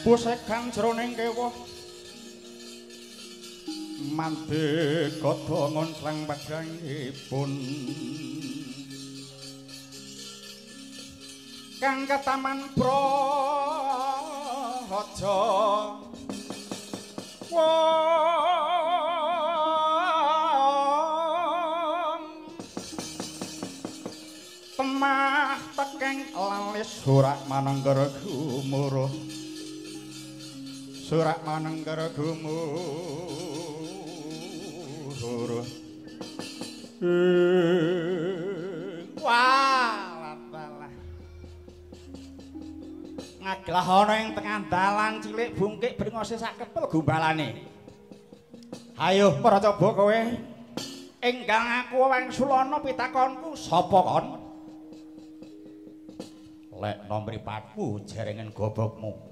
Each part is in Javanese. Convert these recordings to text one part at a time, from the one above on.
pusekan jroning kewah mandhe kodha ngonclang padhangipun kang kataman praja temah tekeng lalis surak manengger gumuruh surak manengger gumuruh wah latalah ngaglah ana ing tengah dalan cilik bungkik bringose sak kepel gumbalane ayo para coba kowe enggang aku Wangsulana pitakonku sapa kon lek nomripatku jerengen gobokmu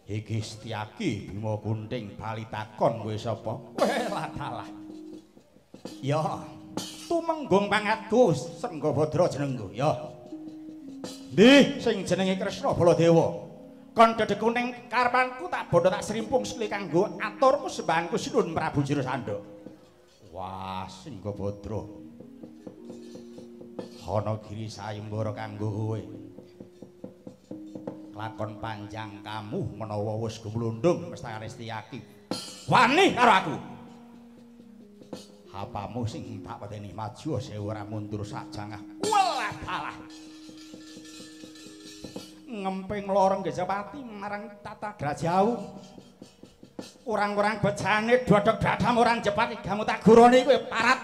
iki Setyaki Bima Kunting bali takon kowe sapa latalah ya tumenggung pangatku Senggabadra jenengku ya ndih sing jenenge Kresna Baladewa kon dedekku ning karepanku tak bondo tak srimpung sekli kanggo aturku sembahku Sinun Prabu Jirasandha wah Senggabadra ana giri sayembara kanggo kowe lakon panjang kamu menawa wis gumlundung mestakane Setyaki wani karo aku apamu sing tak pateni maju sewu ora mundur sak jangah walah alah ngemping lorong Gajapati marang tata grajau orang-orang bejane dodok dadam orang Jepati kamu tak guroni kowe parat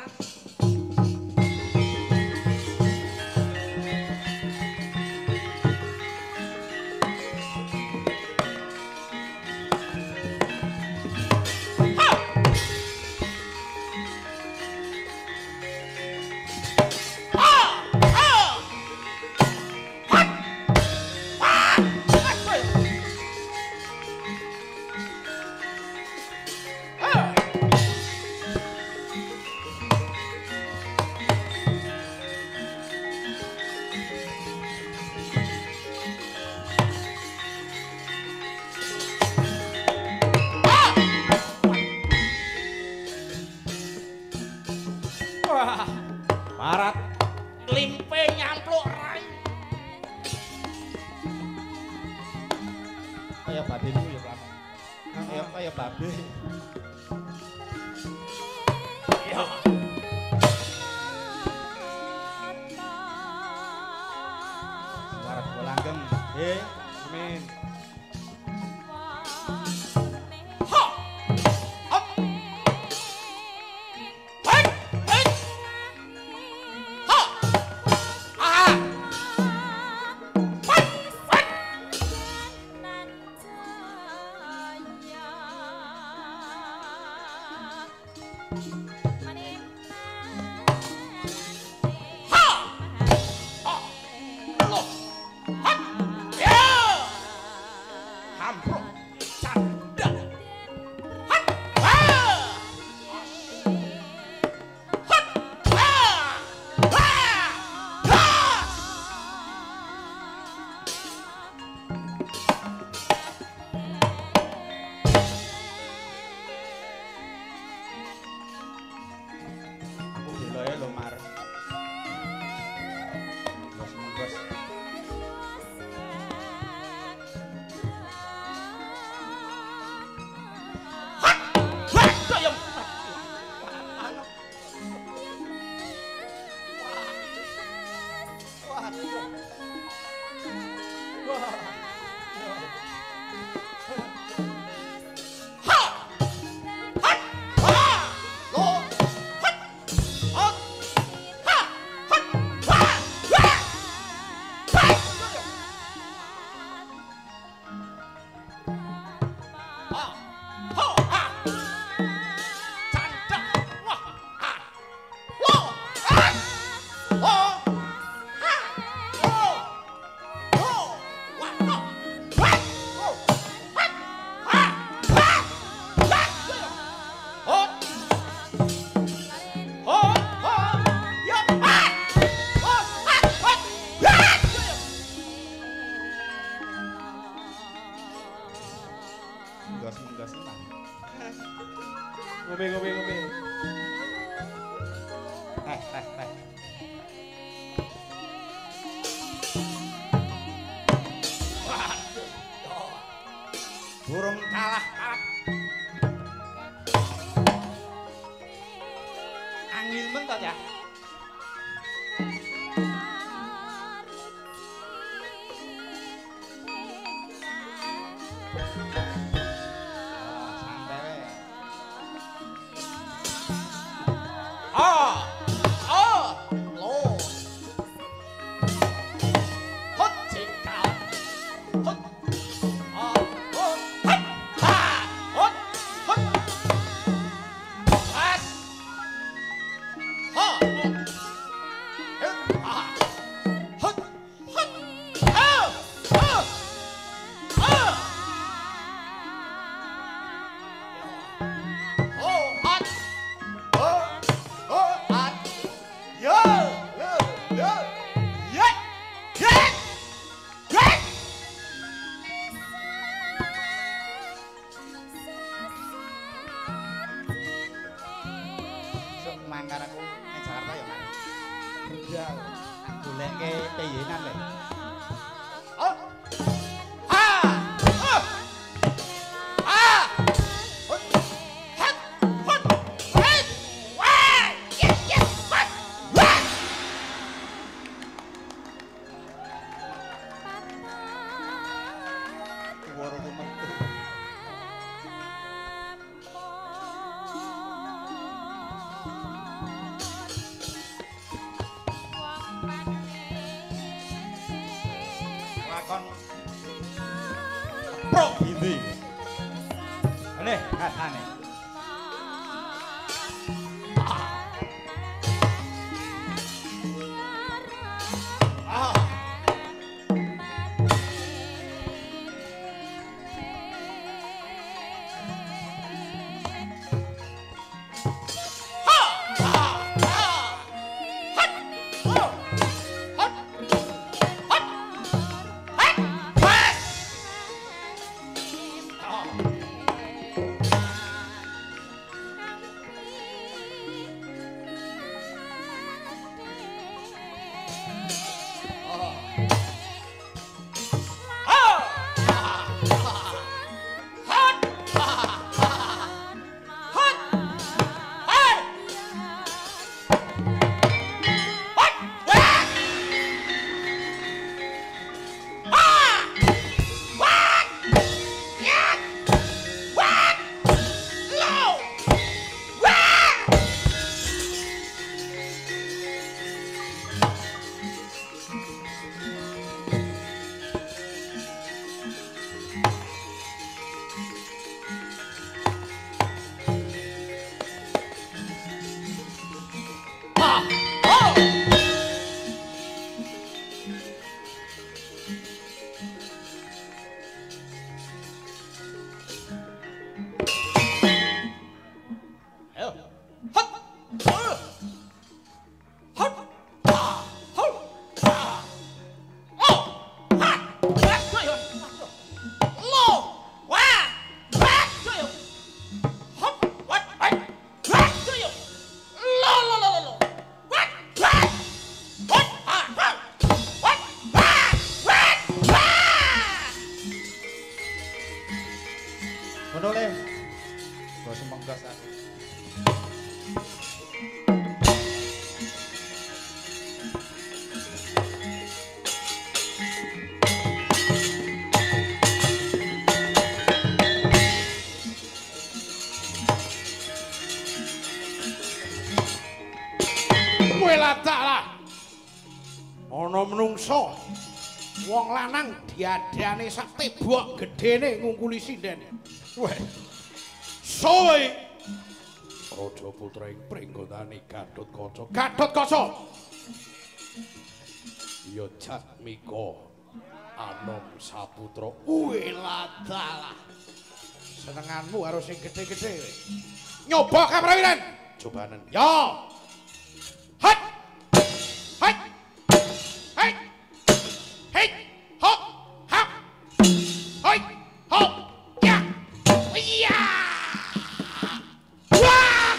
parat limpe nyampluk rai kaya babemu ya Pak kaya babe ya parat langgeng amin Burung kalah. Angin men to ya. Mangkaraku ning Jakarta ya, Mas. Budal. Goleke peyenan lho. Oh. Ha! Oh. Ah! Hut. Hat. Hut. Hut. Wah! Yes, yes. Hut. Wah! Suara metu. Pro ini. Oleh katane. Ana menungso wong lanang diadane sak tebok gedene ngungkuli sinden. Weh. Soe Raja putra ing pringgotane Gatotkaca. Gatotkaca. Ya Jatmika Anom Saputra. Ueladalah. Senenganmu harus sing gede-gede. Nyoba kaprawiran. Cobanen. Ya. Hat. Hat. Hai. Hei. Hop. Hap. Hoi. Hop. Ya. Iya. Wah.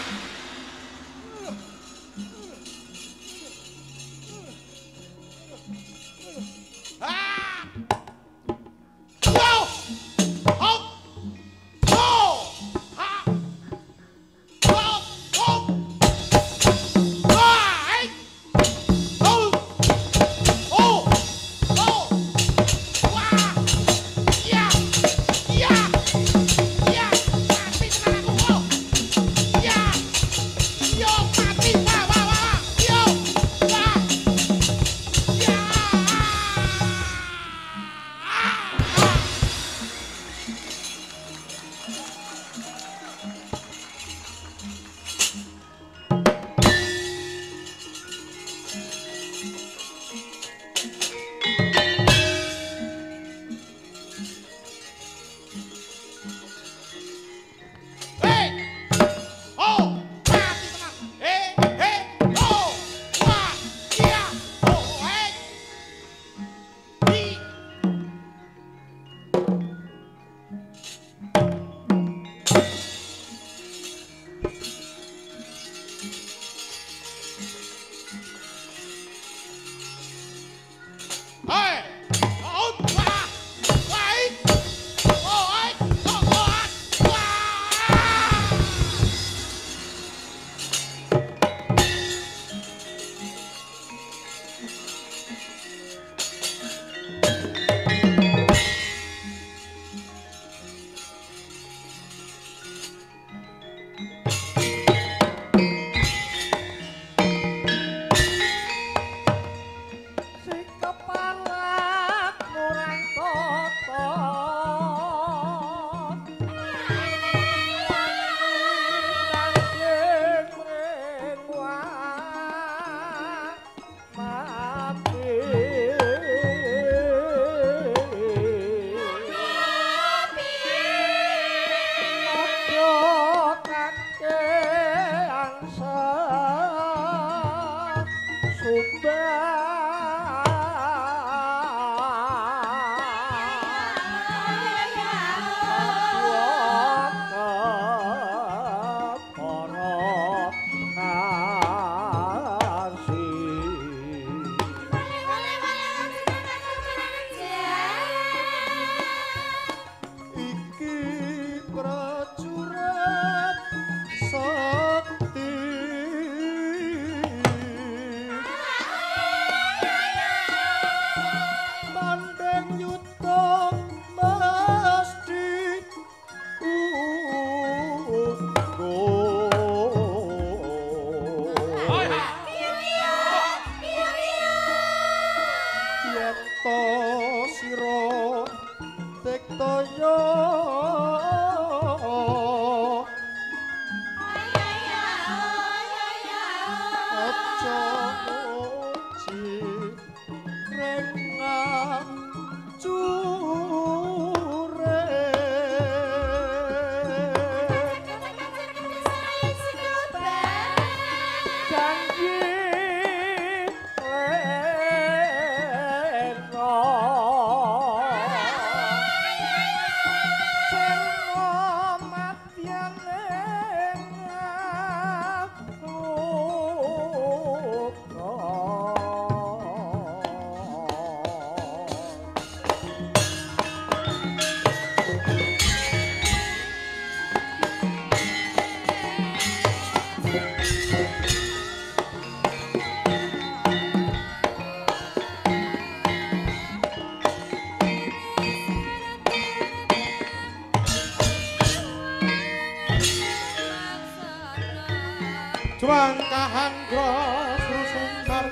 Jwangkahan gros rusundar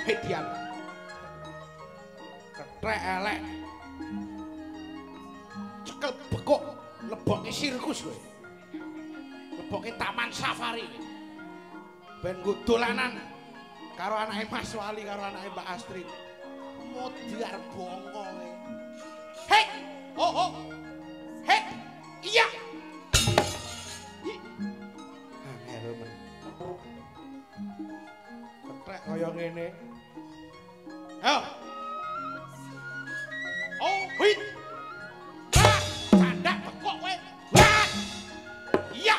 Hedian ketrek elek cekel bekok leboke sirkus kowe leboke taman safari ben nggo dolanan karo anake Mas Wali karo anake Mbak Astrid modiar bongko kowe hei oh hei iya angel men ketrek kaya ngene ayo oh hit candak bekok kowe iya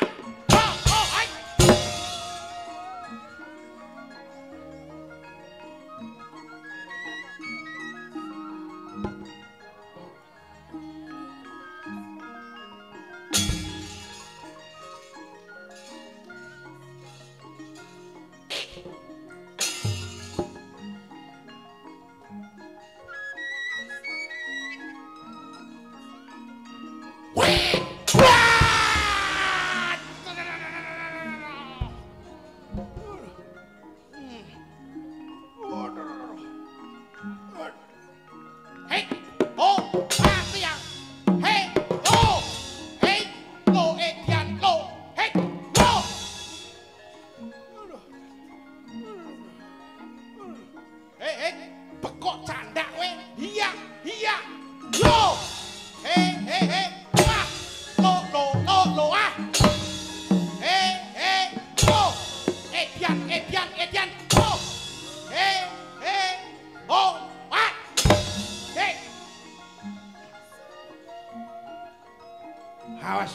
Awas.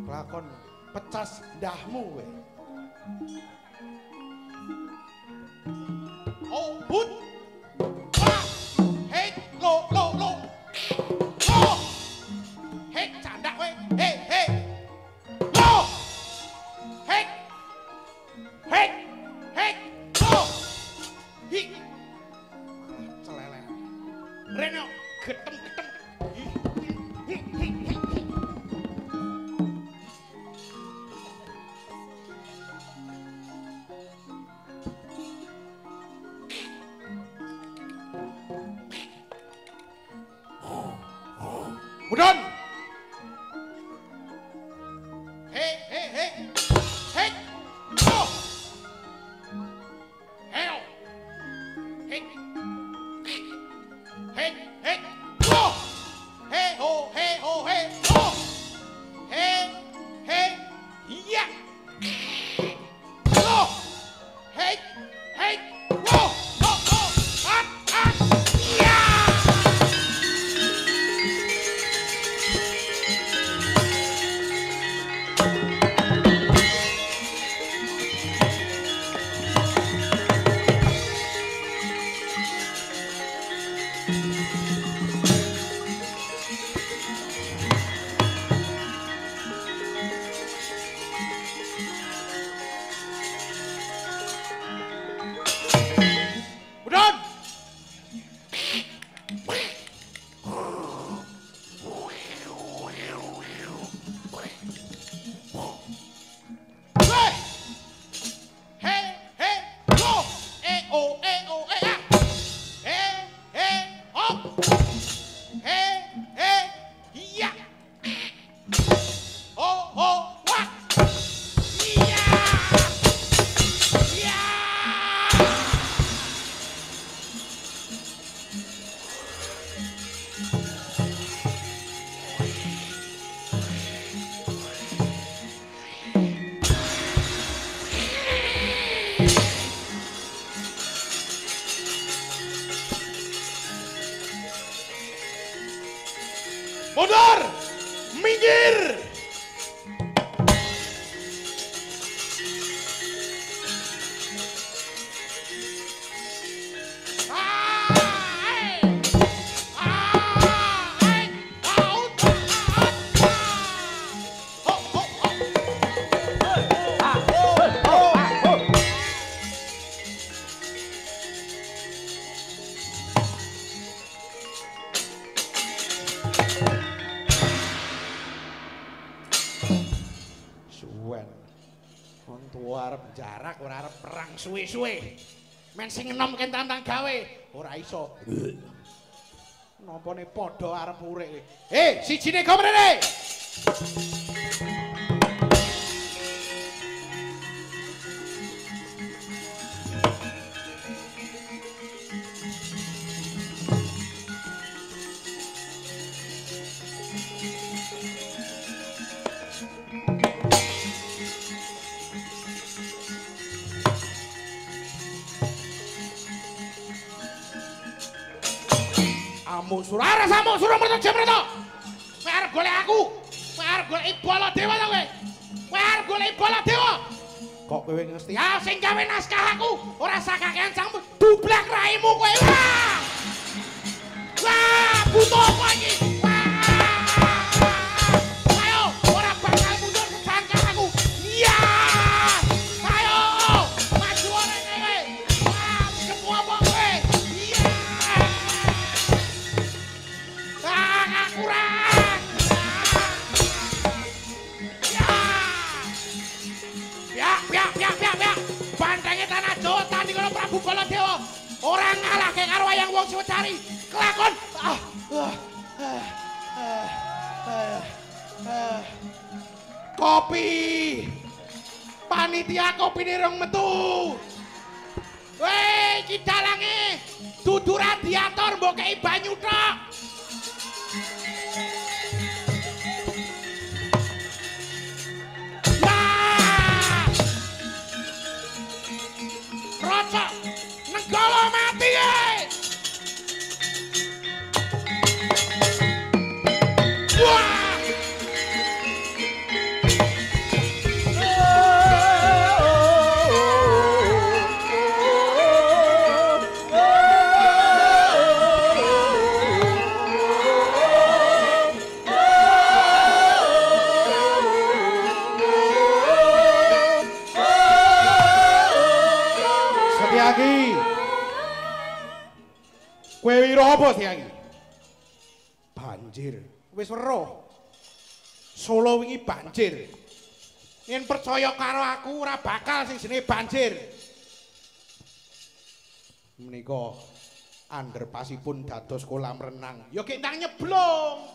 Lakon pecas ndahmu kowe. Oh, but. Wah. Hei, lo. Oh. Hei, candak kowe. Hei. Lo. Hei. Lo. Hi. Celelek. Reno, getem. Budon. Hey, hey, hey. Hey. Oh. Hey. Hey. Hey, hey. Oh. Hey, ho, hey, ho, hey. Oh. Hey, hey. Yeah. Oh. Hey, hey. Oh. Oh, oh. Up, up. Yeah. Budon. Hey. Hey, hey, go. Eh, oh, ah. Hey, hey, up. Hey, hey, yeah. Oh, oh, what? Yeah. Yeah. Mundur! Minggir! Suwen. Wong tuwa arep jarak ora arep perang suwe-suwe. Men sing enom ken tantang gawe ora iso. Nampane padha arep urip. Sijine go mrene. Amuk surara samuk suruh merto jam merto. Kowe arep golek aku. Kowe arep golek Baladewa ta kowe? Kowe arep golek Baladewa. Kok kowe ngerti? Ah sing gawe naskah aku ora sakakean sang dublak raimu kowe. Wah! Wah, butuh apa iki? Wah! Ayo, ora bakal mundur sangkar aku. Iya! Ayo, maju ora kowe. Wah, semua apa kowe? Iya! Kurang. Ya. Bantenge tanah Jawa tanding karo Prabu Baladewa. Ora ngalahke karo wayang wong Sewecari. Kelakon. Kopi. Panitia kopine rong metu. Weh, iki dalange dudu radiator mbok kei banyu tok. Rocok negara mati Wah! Setiagi. Kowe wiro apa Setiagi? Banjir. Wis weruh. Solo wingi banjir. Yen percaya karo aku ora bakal sing jenenge banjir. Menika underpasipun dados kolam renang. Ya gek nang nyeblong.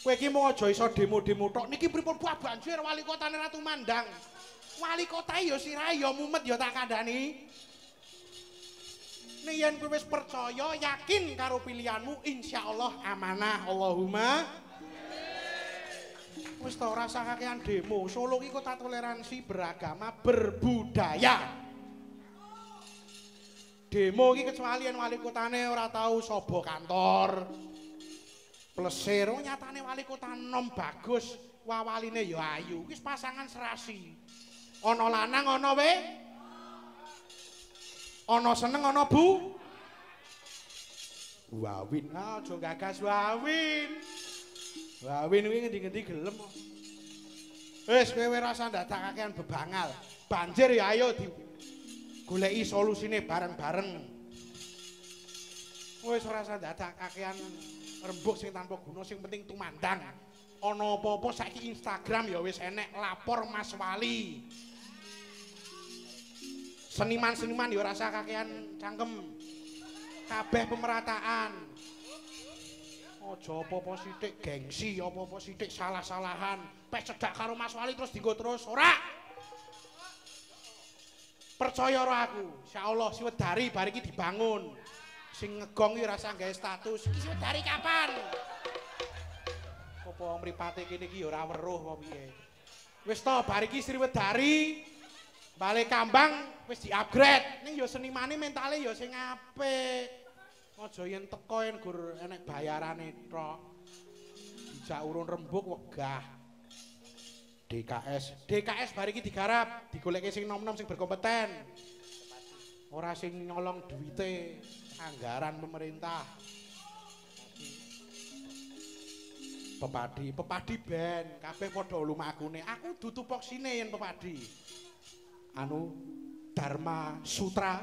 Kowe iki mau aja iso demo-demo tok. Niki pripun buah banjir wali kotane Ratu Mandang. Wali kota ya sirahe ya mumet ya tak kandhani. Nek yen kowe wis percaya, yakin karo pilihanmu, insyaallah amanah. Allahumma wis ta ora usah kakean demo. Solo iki kota toleransi beragama berbudaya. Demo iki kecuali yen wali kotane ora tau sobo kantor. Plesir nyatane wali kota nom bagus, wawaline ya ayu. Wis pasangan serasi. Ana lanang ana we. Ana seneng ana bu. Wawin, aja gagas wawin. Wawin kuwi ngendi-ngendi gelem kok. Wis kowe ora usah ndadakaken bebangal. Banjir ya ayo di goleki solusine bareng-bareng. Wis ora usah ndadakaken rembug sing tanpa guna, sing penting tumandang. Ana apa-apa saiki Instagram ya wis enek lapor Mas Wali. Seniman-seniman ya ora usah kakean cangkem. Kabeh pemerataan. Aja apa-apa sithik gengsi, apa-apa sithik salah-salahan. Pes cedak karo Mas Wali terus dienggo terus. Ora. Percaya ora aku, insyaallah Siwedari bar iki dibangun. Sing ngegong iki ora usah gawe status. Iki Siwedari kapan? Apa mripate kene iki ya ora weruh apa piye. Wis to bar iki Siwedari balik kambang wis di-upgrade. Ning ya senimane mentale ya sing apik. Aja yen teko yen gur enek bayarane tok. Dijak urun rembug wegah. DKS bar iki digarap, digoleki sing nom-nom sing berkompeten. Ora sing nyolong duwite anggaran pemerintah. Pepadi ben kabeh padha lumakune. Aku dudu poksine yen pepadi. Anu Dharma Sutra.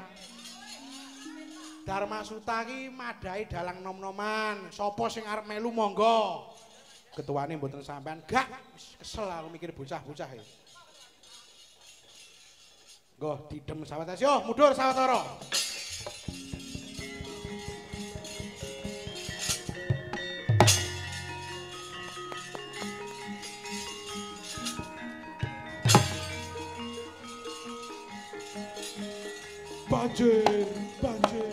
Dharma Sutra ki madhahi dalang nom-noman. Sapa sing arep melu monggo. Ketuane mboten sampean. Gak kesel aku mikir bocah-bocah e. Nggo didem sawetara. Yo mundur sawetara. Banjir, banjir.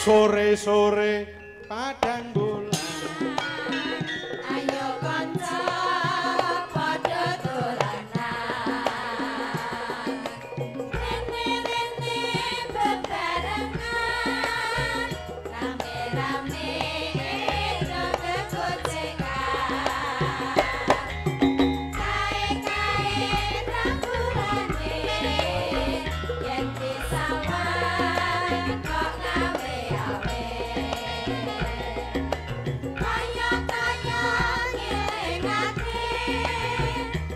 Sore-sore padang bulan. Ayo kanca padha dolanan. Rene-rene bebarengan. Rame-rame jaga gocekan. Kae-kae rangkulane yen disawan kok ngawe kaya-kaya ngilingake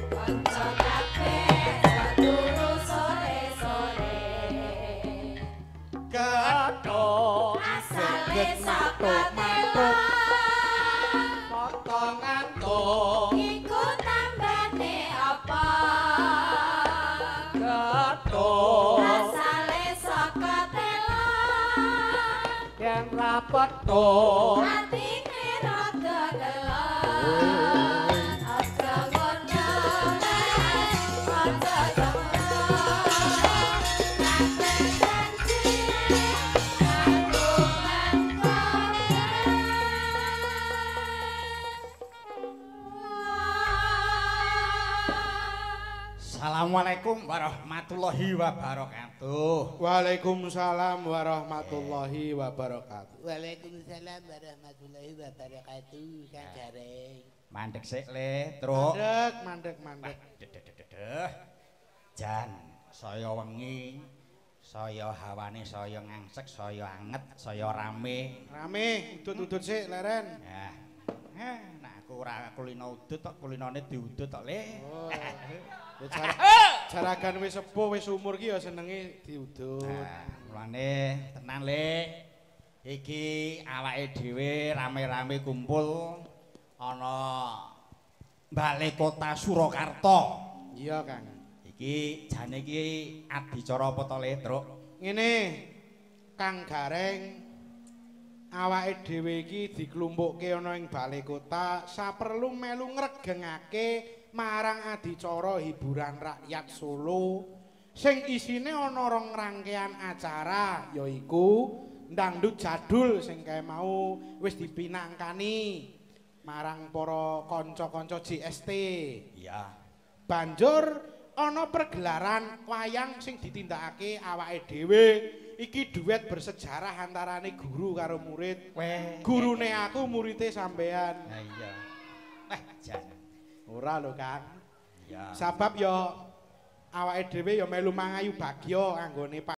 kanca kabeh saturu sore-sore Gathok asale saka telo potongan iku tambane apa Gathok asale saka telo yen rapet atine rada gelem aja ngono aja ngono kabeh janji aku Assalamualaikum warahmatullahi wabarakatuh. Waalaikumsalam warahmatullahi wabarakatuh. Waalaikumsalam warahmatullahi wabarakatuh. Kang Gareng. Mandek sik le, Truk. Mandek. Dedeh. Jan, saya wengi, saya hawane saya ngangsek, saya anget, saya rame. Rame, udut-udut sik leren. Ya. Nah aku ora kulino udut tok, kulinone diudut tok le. Oh. Jaragan wis sepuh wis umur ki ya senenge diudut. Nah, mulane tenan le. Iki awake dhewe rame-rame kumpul ana Balai Kota Surakarta. Iya, Kang. Iki jane iki adicara apa to le, Truk? Ngene, Kang Gareng, awake dhewe iki diklumpukke ana ing Balai Kota saperlu melu ngregengake marang adicara hiburan rakyat Solo sing isine ana rong rangkaian acara yaiku ndangdut jadul sing kae mau wis dipinangkani marang para kanca-kanca JST. Iya. Banjur ana pergelaran wayang sing ditindakake awake dhewe. Iki duet bersejarah antarane guru karo murid. Gurune aku, muridé sampean. Nah iya. Jan. Ora lho, Kang. Iya. Sabab ya awake dhewe ya melu mangayu bagya anggone